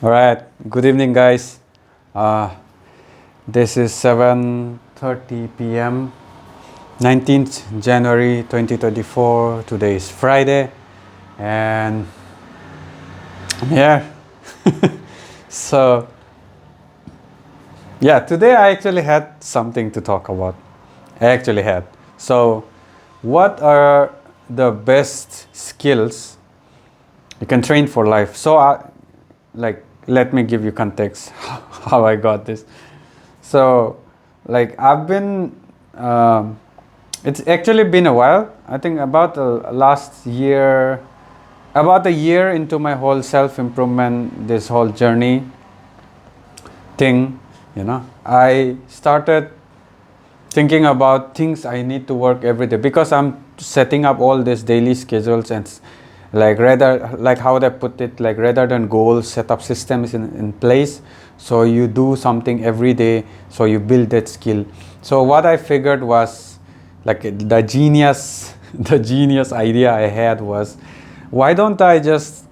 All right. Good evening, guys. Uh, this is 7:30 p.m. 19th January 2024. Today is Friday, and I'm here. So, yeah, today I actually had something to talk about. I actually had. So, what are the best skills you can train for life? So, let me give you context how I got this. So, I've been, it's actually been a while. I think about last year, about a year into my whole self improvement, this whole journey thing, I started thinking about things I need to work every day because I'm setting up all these daily schedules and rather like how they put it, like rather than goals, set up systems in place, so you do something every day, so you build that skill. So what I figured was like the genius the genius idea I had was, why don't I just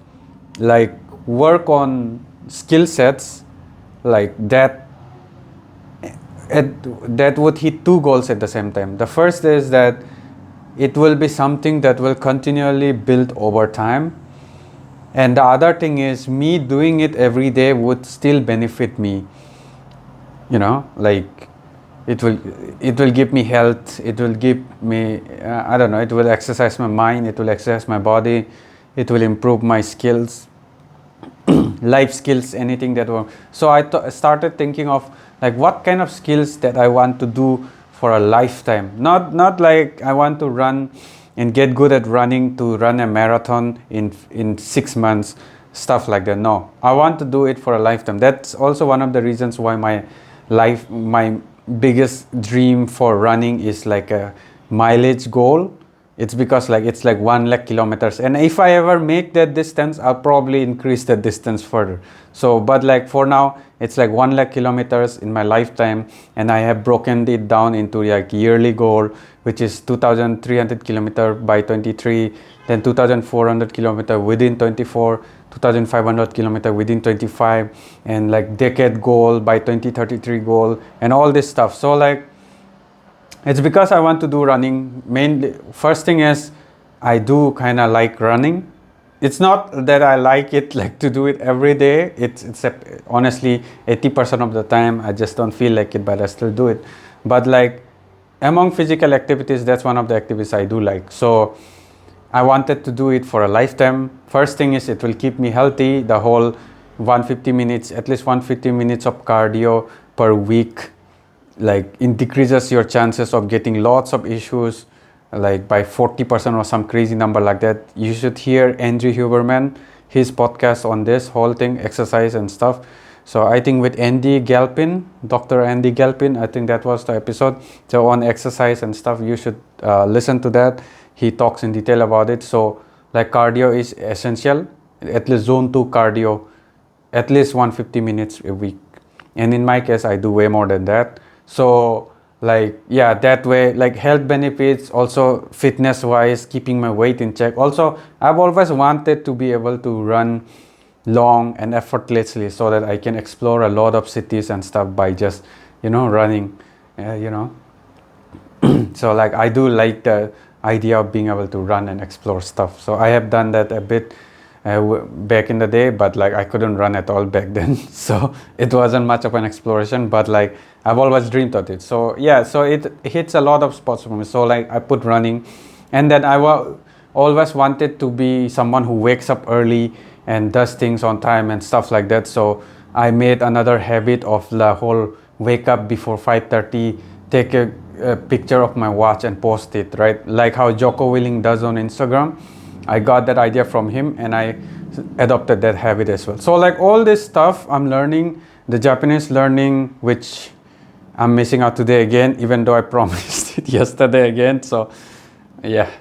like work on skill sets like that that would hit two goals at the same time. The first is that it will be something that will continually build over time, and the other thing is me doing it every day would still benefit me, like it will give me health, it will give me I don't know, it will exercise my mind, it will exercise my body, it will improve my skills, life skills, anything that will. So I started thinking of like what kind of skills that I want to do for a lifetime. Not like I want to run and get good at running to run a marathon in 6 months, stuff like that. No, I want to do it for a lifetime. That's also one of the reasons why my biggest dream for running is like a mileage goal. It's because like it's like 1 lakh kilometers, and if I ever make that distance, I'll probably increase the distance further. So but like for now it's like 1 lakh kilometers in my lifetime, and I have broken it down into like yearly goal, which is 2300 kilometer by 23, then 2400 kilometer within 24, 2500 kilometer within 25, and like decade goal by 2033 goal and all this stuff. So like it's because I want to do running. Mainly, first thing is I do kind of like running. It's not that I like it like to do it every day. It's honestly 80% of the time I just don't feel like it, but I still do it. But like among physical activities, that's one of the activities I do like. So I wanted to do it for a lifetime. First thing is it will keep me healthy. The whole 150 minutes, at least 150 minutes of cardio per week, like it decreases your chances of getting lots of issues like by 40% or some crazy number like that. You should hear Andrew Huberman, his podcast on this whole thing, exercise and stuff. So I think with Andy Galpin, Dr. Andy Galpin, I think that was the episode. So on exercise and stuff, you should listen to that. He talks in detail about it. So like cardio is essential, at least zone 2 cardio, at least 150 minutes a week. And in my case, I do way more than that. So like yeah, that way, like health benefits, also fitness wise, keeping my weight in check. Also I've always wanted to be able to run long and effortlessly, so that I can explore a lot of cities and stuff by just running, so like I do like the idea of being able to run and explore stuff. So I have done that a bit back in the day, but like I couldn't run at all back then. So it wasn't much of an exploration, but like I've always dreamed of it. So yeah, so it hits a lot of spots for me. So like I put running, and then I always wanted to be someone who wakes up early and does things on time and stuff like that. So I made another habit of the whole wake up before 5:30, take a picture of my watch and post it, right? Like how Jocko Willing does on Instagram. I got that idea from him and I adopted that habit as well. So like all this stuff I'm learning, the Japanese learning, which I'm missing out today again, even though I promised it yesterday again. So yeah,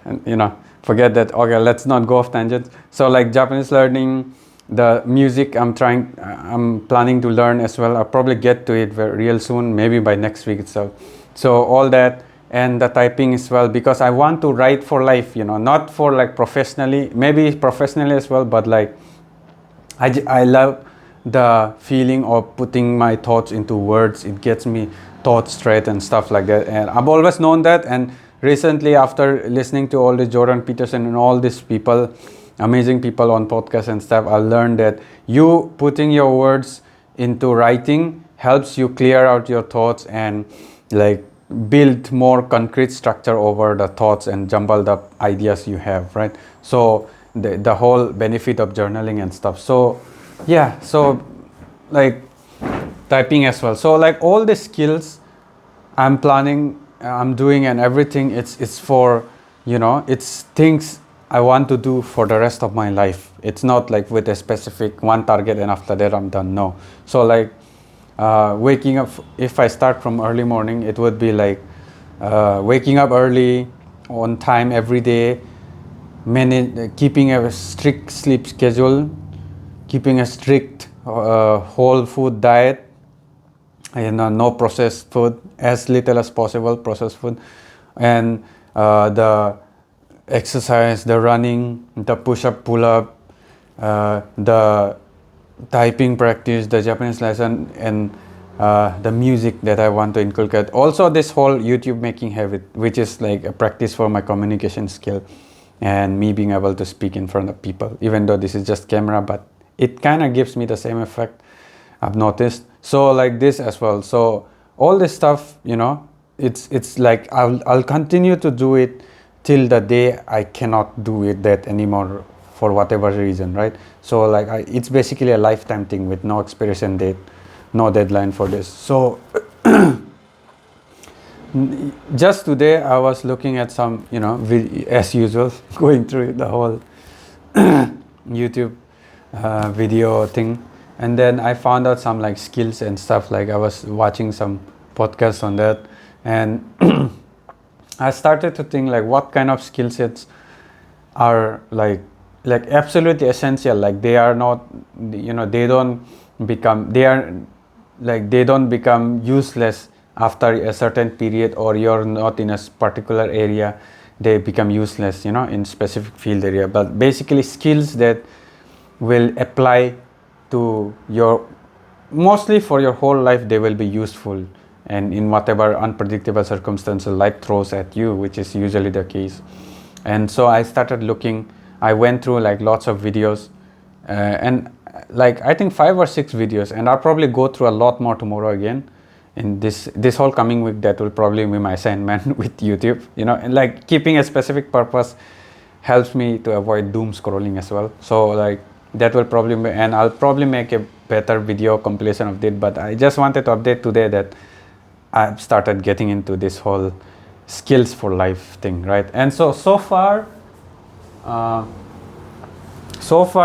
forget that. Okay, let's not go off tangent. So like Japanese learning, the music I'm planning to learn as well. I'll probably get to it real soon, maybe by next week itself. So all that, and the typing as well, because I want to write for life, not for like professionally, maybe professionally as well, but like I love the feeling of putting my thoughts into words. It gets me thoughts straight and stuff like that. And I've always known that. And recently, after listening to all the Jordan Peterson and all these people, amazing people on podcasts and stuff, I learned that you putting your words into writing helps you clear out your thoughts and like build more concrete structure over the thoughts and jumbled up ideas you have, right? So the whole benefit of journaling and stuff. So yeah, so like typing as well. So like all the skills I'm planning, I'm doing and everything, it's for, you know, it's things I want to do for the rest of my life. It's not like with a specific one target and after that I'm done. No. So like waking up, if I start from early morning, it would be like waking up early on time every day, keeping a strict sleep schedule, keeping a strict whole food diet, and no processed food, as little as possible processed food, and the exercise, the running, the push-up, pull-up, the typing practice, the Japanese lesson, and the music that I want to inculcate. Also this whole YouTube making habit, which is like a practice for my communication skill and me being able to speak in front of people, even though this is just camera, but it kind of gives me the same effect, I've noticed. So like this as well. So all this stuff, you know, it's like I'll continue to do it till the day I cannot do it that anymore for whatever reason, right? So like it's basically a lifetime thing with no expiration date, no deadline for this. So just today I was looking at some, you know, as usual, going through the whole YouTube video thing, and then I found out some like skills and stuff. Like I was watching some podcasts on that, and I started to think like what kind of skill sets are like absolutely essential. Like they are not, you know, they don't become useless after a certain period, or you're not in a particular area, they become useless, you know, in specific field area. But basically skills that will apply to your, mostly for your whole life, they will be useful, and in whatever unpredictable circumstances life throws at you, which is usually the case. And so I started looking, I went through like lots of videos, and like I think 5 or 6 videos, and I'll probably go through a lot more tomorrow again in this whole coming week. That will probably be my assignment with YouTube, you know, and like keeping a specific purpose helps me to avoid doom scrolling as well. So like that will probably be, and I'll probably make a better video compilation of it. But I just wanted to update today that I've started getting into this whole skills for life thing, right? And so far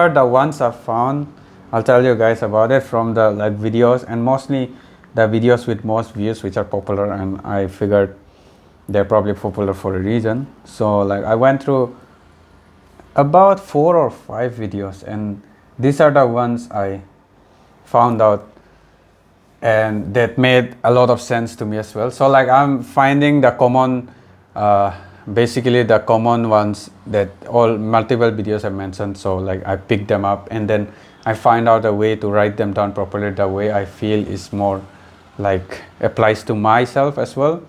the ones I've found, I'll tell you guys about it from the like videos, and mostly the videos with most views, which are popular, and I figured they're probably popular for a reason. So like I went through about 4 or 5 videos, and these are the ones I found out and that made a lot of sense to me as well. So like I'm finding the common basically the common ones that all multiple videos have mentioned. So like I pick them up, and then I find out a way to write them down properly, the way I feel is more like applies to myself as well,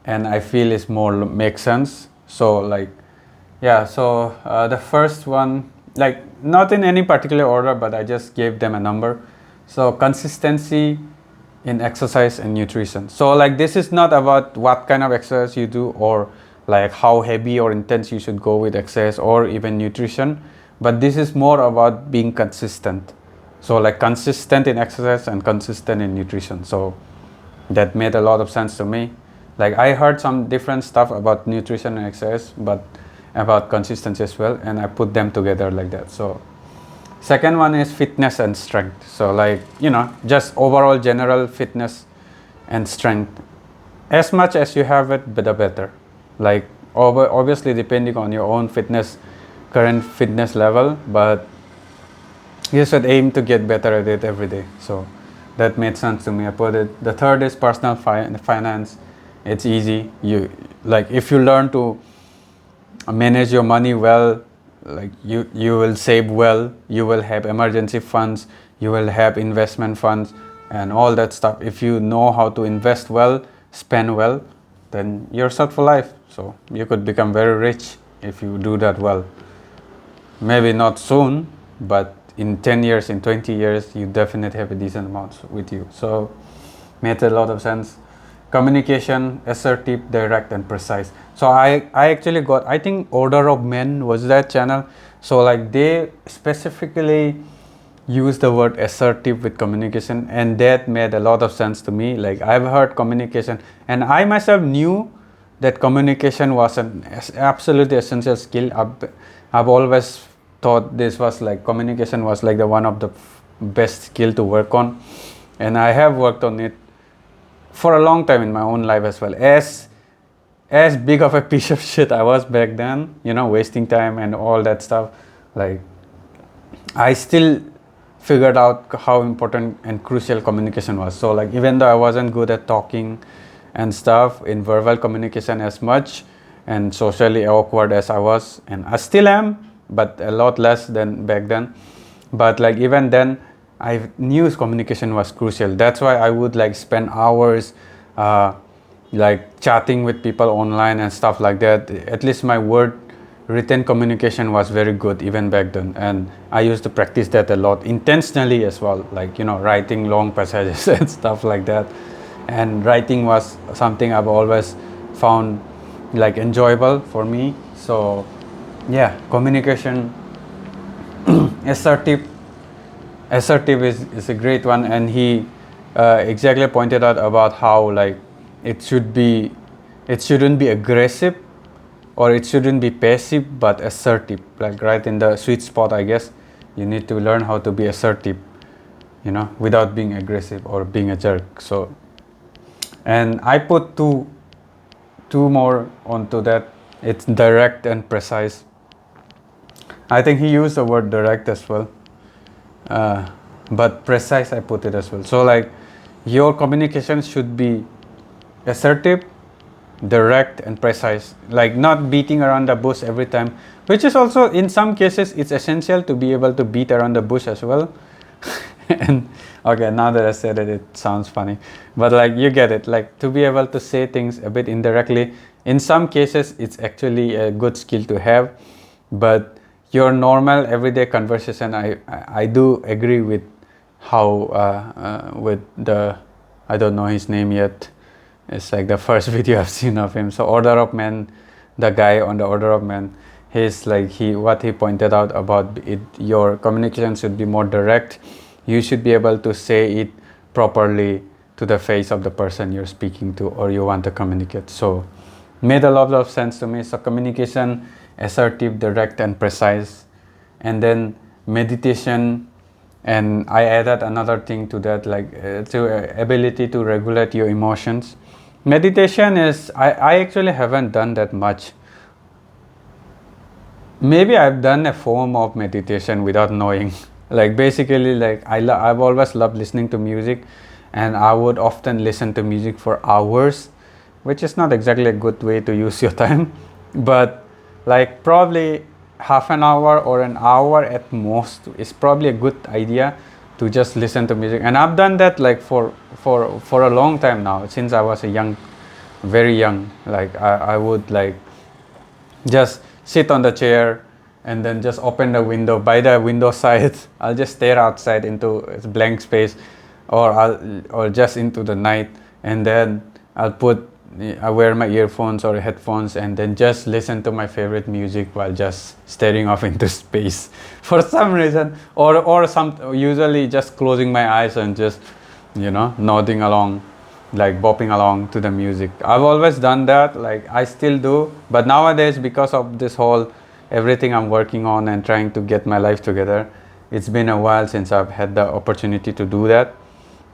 and I feel is more makes sense. So like yeah, so the first one, like not in any particular order, but I just gave them a number. So consistency in exercise and nutrition. So like this is not about what kind of exercise you do, or like how heavy or intense you should go with exercise, or even nutrition, but this is more about being consistent. So like consistent in exercise and consistent in nutrition. So that made a lot of sense to me. Like I heard some different stuff about nutrition and exercise, but about consistency as well, and I put them together like that. So second one is fitness and strength. So like, you know, just overall general fitness and strength. As much as you have it, the better. Like obviously depending on your own current fitness level, but you should aim to get better at it every day. So that made sense to me. I put it. The third is personal finance. It's easy. You like if you learn to manage your money well, like you will save well, you will have emergency funds, you will have investment funds and all that stuff. If you know how to invest well, spend well, then you're set for life. So you could become very rich if you do that well. Maybe not soon, but in 10 years, in 20 years, you definitely have a decent amount with you. So made a lot of sense. Communication, assertive, direct, and precise. So I actually got, I think Order of Men was that channel. So like they specifically use the word assertive with communication, and that made a lot of sense to me. Like I've heard communication, and I myself knew that communication was an absolutely essential skill. I've always thought this was like communication was like the one of the best skill to work on, and I have worked on it for a long time in my own life as well. As big of a piece of shit I was back then, you know, wasting time and all that stuff, like I still figured out how important and crucial communication was. So like even though I wasn't good at talking and stuff in verbal communication as much, and socially awkward as I was, and I still am, but a lot less than back then, but like even then I knew communication was crucial. That's why I would like spend hours like chatting with people online and stuff like that. At least my written communication was very good even back then, and I used to practice that a lot intentionally as well, like, you know, writing long passages and stuff like that. And writing was something I've always found like enjoyable for me. So yeah, communication, assertive is a great one. And he exactly pointed out about how like it shouldn't be aggressive, or it shouldn't be passive, but assertive, like right in the sweet spot. I guess you need to learn how to be assertive, you know, without being aggressive or being a jerk. So, and I put two more onto that. It's direct and precise. I think he used the word direct as well, but precise I put it as well. So like your communication should be assertive, direct, and precise, like not beating around the bush every time, which is also in some cases it's essential to be able to beat around the bush as well. And okay, now that I said it, it sounds funny, but like you get it, like to be able to say things a bit indirectly, in some cases it's actually a good skill to have. But your normal everyday conversation, I do agree with how with the, I don't know his name yet, it's like the first video I've seen of him. So Order of Men, the guy on the Order of Men, he's like, what he pointed out about it, your communication should be more direct. You should be able to say it properly to the face of the person you're speaking to or you want to communicate. So made a lot of sense to me. So communication, assertive, direct, and precise. And then meditation, and I added another thing to that, like ability to regulate your emotions. Meditation is, I actually haven't done that much. Maybe I've done a form of meditation without knowing. Like basically, like I've always loved listening to music, and I would often listen to music for hours, which is not exactly a good way to use your time. But like probably half an hour or an hour at most is probably a good idea to just listen to music. And I've done that like for a long time now, since I was very young. Like I would like just sit on the chair and then just open the window. By the window side, I'll just stare outside into blank space, or just into the night, and then I wear my earphones or headphones and then just listen to my favorite music while just staring off into space for some reason, or usually just closing my eyes and just, you know, nodding along, like bopping along to the music. I've always done that, like I still do, but nowadays, because of this whole everything I'm working on and trying to get my life together, it's been a while since I've had the opportunity to do that.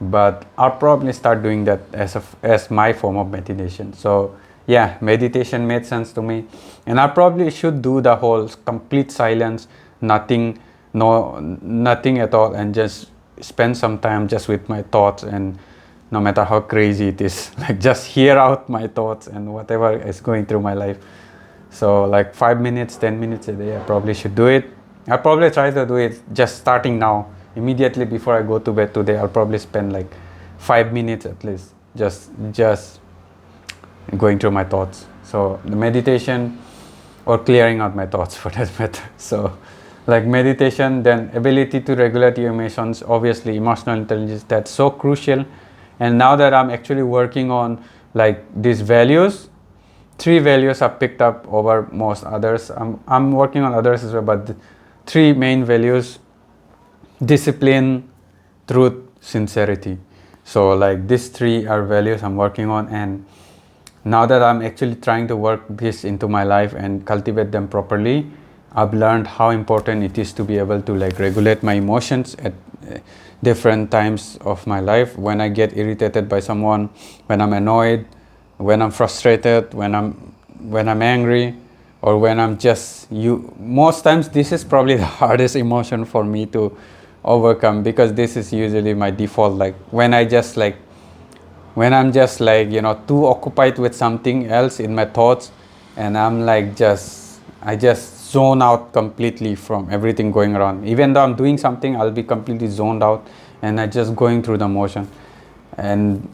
But I'll probably start doing that as my form of meditation. So yeah, meditation made sense to me, and I probably should do the whole complete silence, nothing at all, and just spend some time just with my thoughts, and no matter how crazy it is, like just hear out my thoughts and whatever is going through my life. So like 5 minutes, 10 minutes a day, I probably should do it. I'll probably try to do it just starting now, immediately before I go to bed today, I'll probably spend like 5 minutes at least just going through my thoughts. So the meditation, or clearing out my thoughts for that matter. So like meditation, then ability to regulate your emotions, obviously emotional intelligence, that's so crucial. And now that I'm actually working on like these values, 3 values I've picked up over most others. I'm working on others as well, but the 3 main values: discipline, truth, sincerity. So like these 3 are values I'm working on, and now that I'm actually trying to work this into my life and cultivate them properly, I've learned how important it is to be able to like regulate my emotions at different times of my life. When I get irritated by someone, when I'm annoyed, when I'm frustrated, when I'm angry, or when I'm just most times this is probably the hardest emotion for me to overcome, because this is usually my default. Like when I'm just like too occupied with something else in my thoughts, and I just zone out completely from everything going around. Even though I'm doing something, I'll be completely zoned out and I just going through the motion. And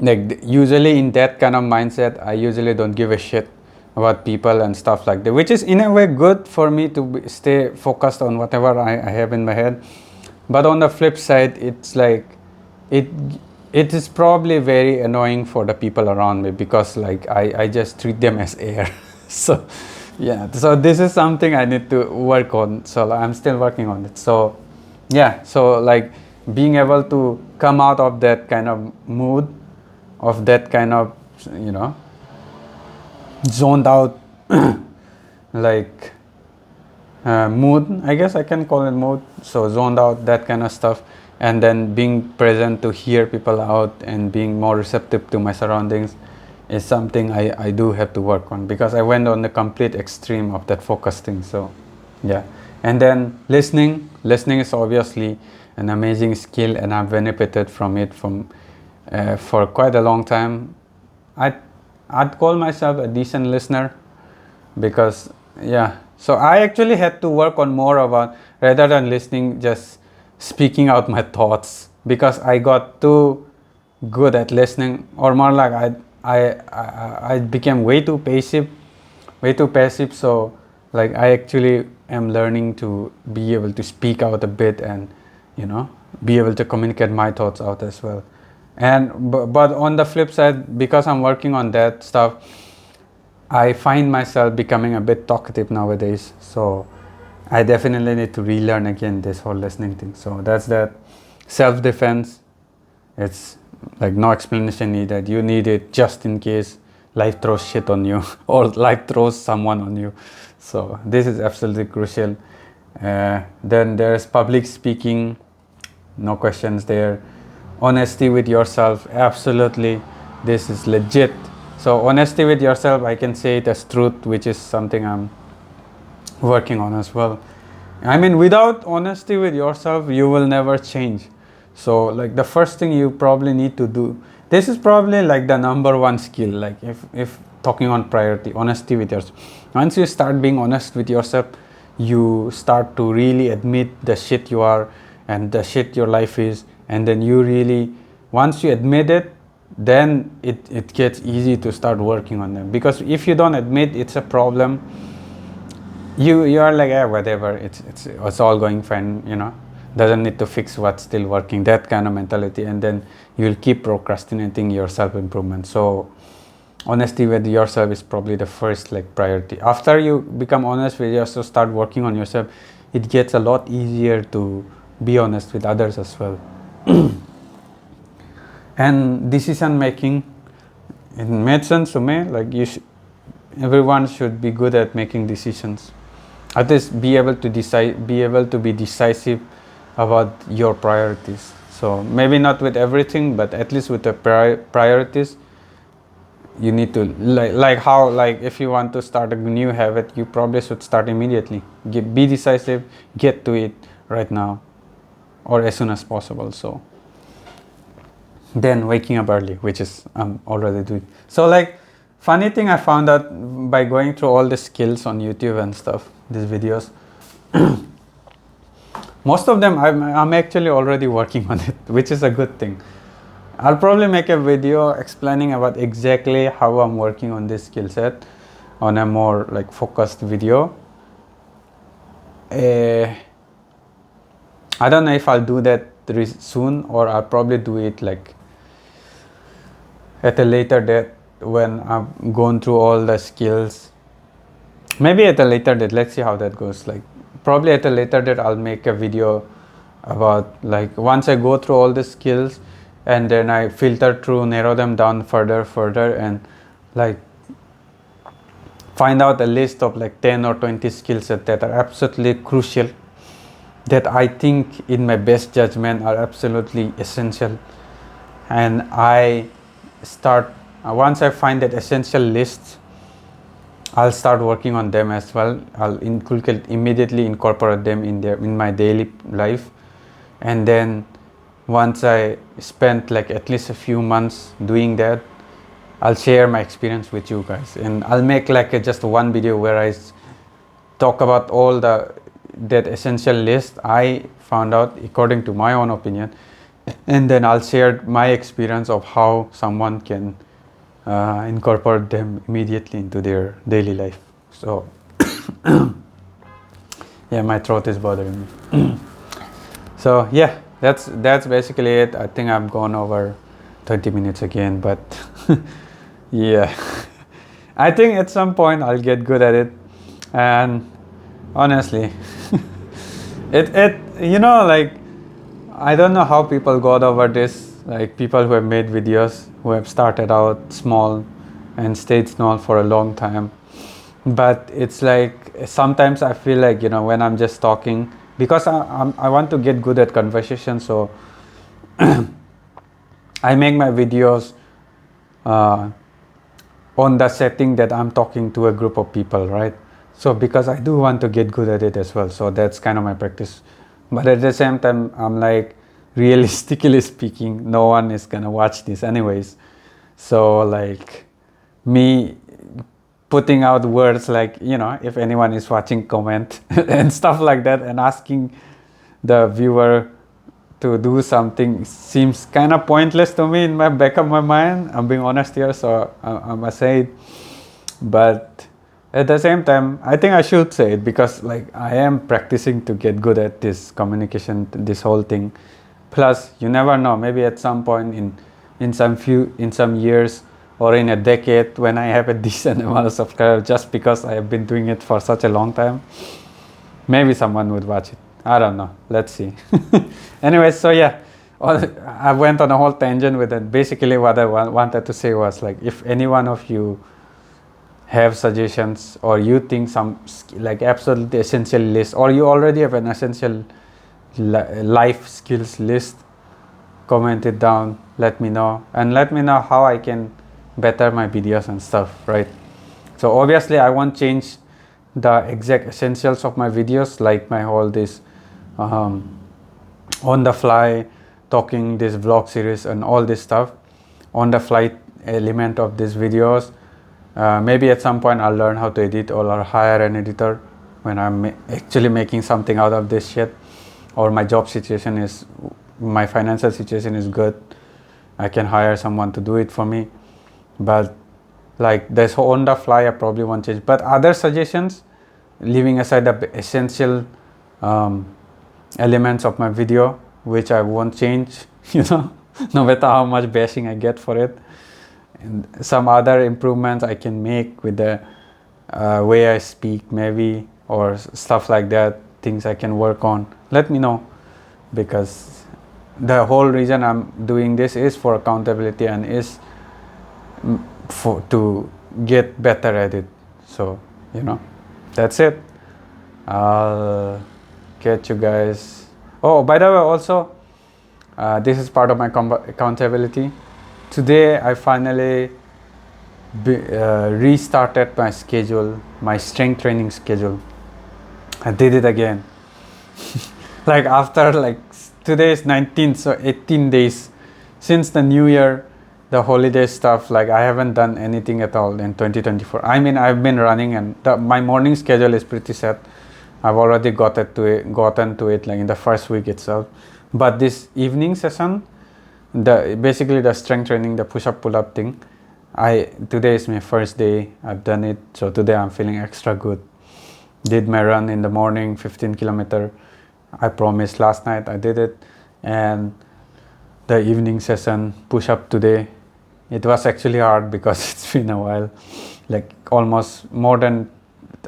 like usually in that kind of mindset, I usually don't give a shit about people and stuff like that, which is in a way good for me to stay focused on whatever I have in my head. But on the flip side, it's like it is probably very annoying for the people around me, because like I just treat them as air. So yeah, so this is something I need to work on. So I'm still working on it. So yeah, so like being able to come out of that kind of mood, of that kind of zoned out like mood, I guess I can call it mood. So zoned out, that kind of stuff, and then being present to hear people out and being more receptive to my surroundings is something I do have to work on, because I went on the complete extreme of that focus thing. So yeah. And then listening is obviously an amazing skill, and I've benefited from it for quite a long time. I'd call myself a decent listener, because yeah, so I actually had to work on more about, rather than listening, just speaking out my thoughts, because I got too good at listening, or more like I became way too passive. So like I actually am learning to be able to speak out a bit, and be able to communicate my thoughts out as well. And but on the flip side, because I'm working on that stuff, I find myself becoming a bit talkative nowadays. So I definitely need to relearn again this whole listening thing. So that's that. Self-defense, it's like no explanation needed. You need it just in case life throws shit on you or life throws someone on you. So this is absolutely crucial. Then there's public speaking, no questions there. Honesty with yourself, absolutely, this is legit. So honesty with yourself, I can say it as truth, which is something I'm working on as well. I mean, without honesty with yourself, you will never change. So like the first thing you probably need to do, this is probably like the number 1 skill, like if talking on priority, honesty with yourself. Once you start being honest with yourself, you start to really admit the shit you are and the shit your life is, and then you really, once you admit it, then it gets easy to start working on them. Because if you don't admit it's a problem, you are like, whatever, it's all going fine, doesn't need to fix what's still working, that kind of mentality, and then you'll keep procrastinating your self-improvement. So honesty with yourself is probably the first like priority. After you become honest with yourself, start working on yourself, it gets a lot easier to be honest with others as well. And decision making, it made sense to me. Like everyone should be good at making decisions. At least be able to be decisive about your priorities. So maybe not with everything, but at least with the priorities, you need to like if you want to start a new habit, you probably should start immediately. Be decisive, get to it right now, or as soon as possible. So then waking up early, which is I'm already doing. So like funny thing I found out by going through all the skills on YouTube and stuff, these videos, Most of them I'm actually already working on it, which is a good thing. I'll probably make a video explaining about exactly how I'm working on this skill set on a more like focused video. I don't know if I'll do that soon, or I'll probably do it like at a later date when I've gone through all the skills. Maybe at a later date, let's see how that goes. Like probably at a later date I'll make a video about like once I go through all the skills and then I filter through, narrow them down further and like find out a list of like 10 or 20 skills that are absolutely crucial, that I think in my best judgment are absolutely essential. And I start, once I find that essential list, I'll start working on them as well. I'll immediately incorporate them in my daily life. And then once I spent like at least a few months doing that, I'll share my experience with you guys, and I'll make like just one video where I talk about all that essential list I found out according to my own opinion, and then I'll share my experience of how someone can incorporate them immediately into their daily life. So yeah, my throat is bothering me. So yeah, that's basically it. I think I've gone over 30 minutes again, but yeah, I think at some point I'll get good at it. And honestly, it you know, like I don't know how people got over this, like people who have made videos, who have started out small and stayed small for a long time. But it's like sometimes I feel like, you know, when I'm just talking, because I want to get good at conversation, so I make my videos on the setting that I'm talking to a group of people, right? So because I do want to get good at it as well, so that's kind of my practice. But at the same time, I'm like, realistically speaking, no one is gonna watch this anyways. So like me putting out words like, you know, if anyone is watching, comment and stuff like that, and asking the viewer to do something seems kind of pointless to me in my back of my mind. I'm being honest here, so I must say it. But at the same time, I think I should say it because like I am practicing to get good at this communication, this whole thing. Plus, you never know, maybe at some point in some years or in a decade, when I have a decent amount of subscribers, just because I have been doing it for such a long time, maybe someone would watch it. I don't know. Let's see. Anyway, so yeah, I went on a whole tangent with it. Basically, what I wanted to say was like, if any one of you have suggestions, or you think some like absolutely essential list, or you already have an essential life skills list, comment it down, let me know, and let me know how I can better my videos and stuff, right? So obviously I won't change the exact essentials of my videos, like my whole this on the fly talking, this vlog series and all this stuff, on the fly element of these videos. Maybe at some point I'll learn how to edit, or I'll hire an editor when I'm actually making something out of this shit, or my job situation is, my financial situation is good, I can hire someone to do it for me. But like this on the fly, I probably won't change. But other suggestions, leaving aside the essential elements of my video, which I won't change, you know, no matter how much bashing I get for it, and some other improvements I can make with the way I speak, maybe, or stuff like that, things I can work on, let me know, because the whole reason I'm doing this is for accountability and is to get better at it. So, you know, that's it. I'll catch you guys. Oh, by the way, also, this is part of my accountability. Today, I finally restarted my schedule, my strength training schedule. I did it again. Like after like, today is 19th, so 18 days since the new year, the holiday stuff, like I haven't done anything at all in 2024. I mean, I've been running, and my morning schedule is pretty set. I've already gotten to it like in the first week itself. But this evening session, basically the strength training, the push-up pull-up thing, today is my first day I've done it, so today I'm feeling extra good. Did my run in the morning, 15 kilometer. I promised last night I did it. And the evening session push-up today, it was actually hard because it's been a while, like almost more than,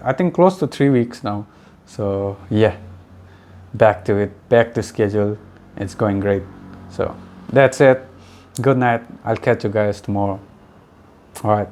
I think close to 3 weeks now. So yeah, back to it, back to schedule. It's going great. So that's it. Good night. I'll catch you guys tomorrow. All right.